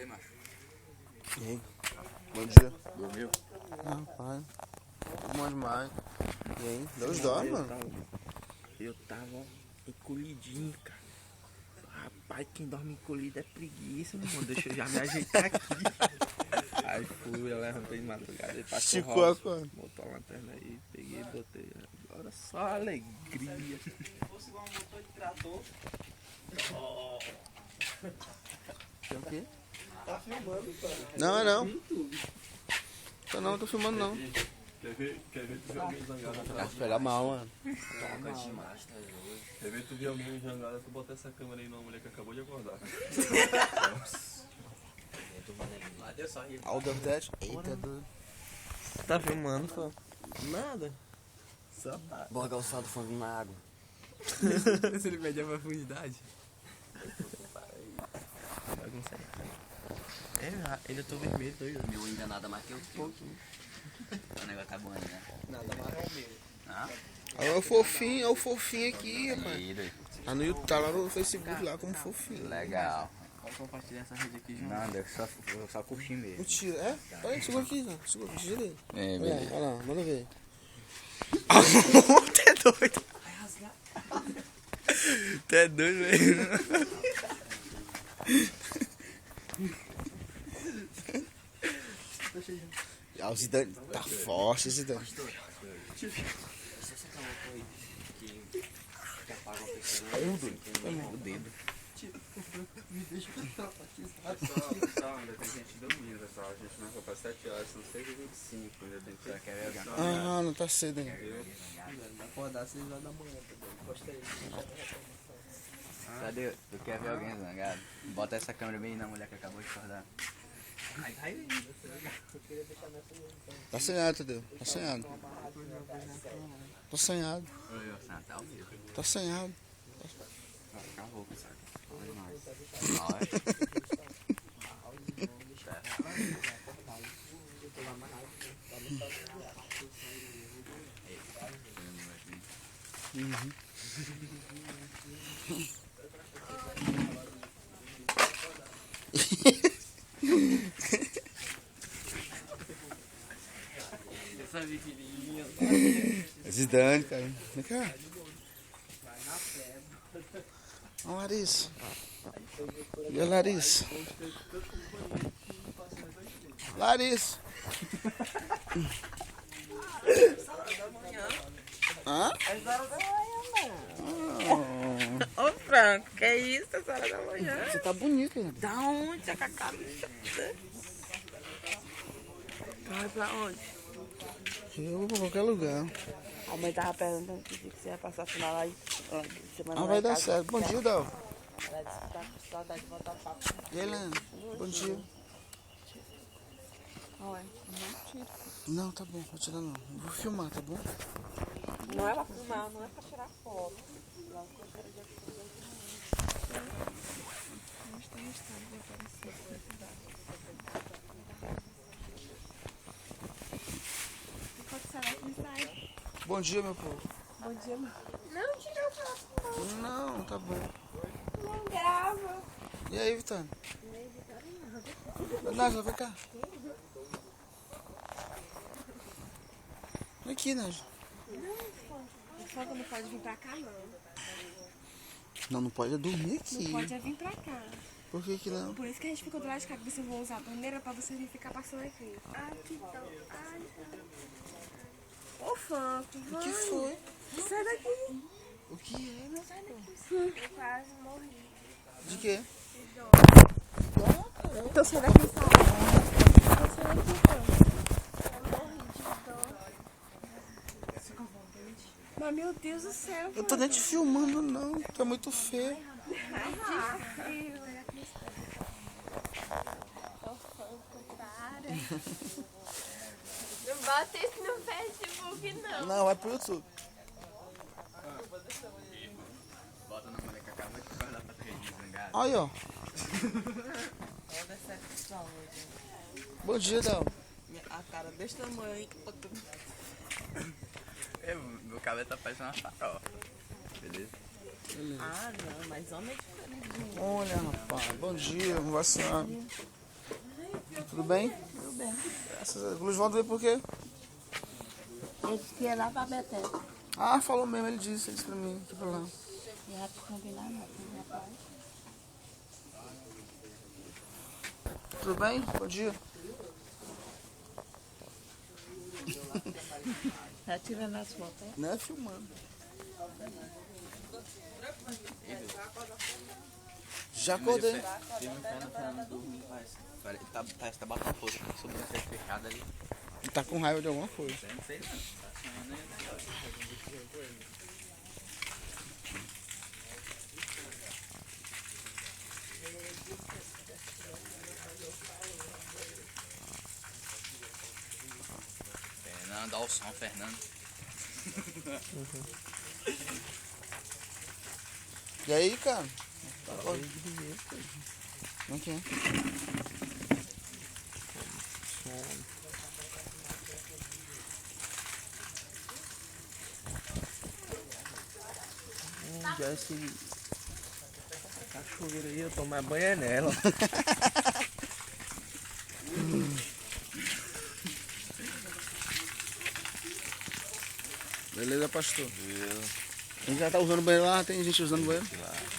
aí, macho? E aí? Bom dia. Dormiu? Rapaz, bom demais. E aí? Deus dorme, mano. Eu tava encolhidinho, cara. Rapaz, quem dorme encolhido é preguiça, mano. Deixa eu já me ajeitar aqui. Aí fui, eu levantei de madrugada e passou Esticou a cor. botou a lanterna aí, peguei e botei. Agora só alegria. Tem o quê? Tá filmando, cara. Não, não. Tô filmando não. Quer ver tu ver alguém zangado? Vai pegar mal, mano. Quer ver tu ver alguém zangado? Tu bota essa câmera aí numa mulher que acabou de acordar. All of that. Eita, doido. Tá filmando, pô? Nada. Só tá. Bora calçado fundo na água. Se ele mede a profundidade. Bagunça aí. Ele eu tô vermelho, doido. Meu ainda nada mais que eu pouquinho. O negócio tá bom ainda. Nada mais é meu. Ah? Olha o fofinho aqui, rapaz. Aí, doido. Tá no YouTube, tá lá no Facebook lá como fofinho. Legal. Pode compartilhar essa rede aqui, João. Não, eu só curti mesmo. Mentira, é? Olha aí, segura aqui, segura, tira aí. É, Olha lá, manda ver. Você é doido. Tu é doido mesmo. Ah, o Zidane tá forte, o Zidane. O dedo. Pessoal, ainda tem gente dormindo, pessoal. A gente marcou pra 7 horas, são 6h25. Ainda tem que Quer ver alguém? Ah, não tá cedo ainda. Acordar às 6 horas da manhã, tá doido? Gostei. Cadê? Tu quer ver alguém zangado? Bota essa câmera bem na mulher que acabou de acordar. Tá sonhado, Tadeu. Tá sonhado. Tá sonhado. Ah, tá ao vivo. Tá sonhado. Vai ficar rouco, sabe? Olha. Essa vigilinha. Zidane, cara. Vem cá. Olha a Larissa. E a Larissa? Larissa. Hã? Às horas da manhã, mano. Ô, Franco, que é isso? Às horas da manhã? Você tá bonito, né? Da onde? A Cacá? Vai pra onde? Eu vou pra qualquer lugar. A mãe tava perguntando que você ia passar a final aí semana Ah, vai dar certo. Bom dia, Dal. Ela disse que tá com saudade de voltar pra E aí, Helena? Bom dia. Ué, Não, tá bom, vou tirar não. Eu vou filmar, tá bom? não é pra filmar, não é pra tirar foto. Bom dia, meu povo. Bom dia, mãe. Não tirou foto, Não, tá bom. não grava. E aí, Vitória? Nájila, vem cá. Vem aqui, Nájila. O fogo não pode vir pra cá, não. Não, não pode dormir Não aqui. pode é vir pra cá. Por que não? Por isso que a gente ficou do lado de cá, que você vai usar a torneira pra você vir ficar passando aqui. Ai, que dó. Ai, ô, Franco, O vai. que foi? Sai daqui. O que é, meu Eu quase morri. De quê? Então sai daqui, sai. Então sai daqui, Franco. Eu morri de dor. Mas, meu Deus do céu, Eu tô nem te filmando, não. Tu é muito feio. Não bota isso no Facebook, não. Não, vai pro YouTube. Bota na mulher que acabou de acordar pra ter zangado. Aí, ó. Bom dia, Dal. A cara desse tamanho aí. Meu cabelo tá parecendo uma farofa. Beleza? Ah, não, mas homem é diferente. Olha, rapaz. Bom dia, vamos vacinar. Tudo bem? Tudo bem. Graças a Deus. O Luiz Valdo veio por quê? Ele disse que ia lá pra Betel. Ah, falou mesmo, ele disse pra mim, que problema. Já te combinar não, rapaz. Tudo bem? Bom dia. Tá tirando as fotos, hein? Não é filmando. Já acordei. Firme o pé no Fernando dormir, parece. Parece que tá batendo força, sobre a frente fechada ali. Ele tá com raiva de alguma coisa. Eu não sei não, tá sonhando aí. Fernando, olha o som, Fernando. E aí, cara? Tá acordado? Como é que é? Já esse cachoeira aí, eu tomar banho é nela. Beleza, pastor? A gente já tá usando o banheiro lá, tem gente usando o banheiro?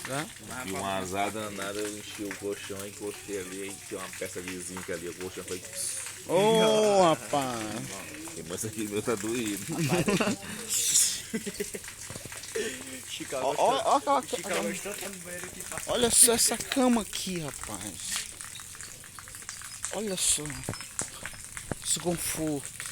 Já? E uma azar danada, eu enchi o colchão e encostei ali, aí tinha uma peça de zinco ali, o colchão foi. Ô, rapaz! Mas isso aqui meu tá doído. Olha só essa cama aqui, rapaz. Olha só. Esse conforto.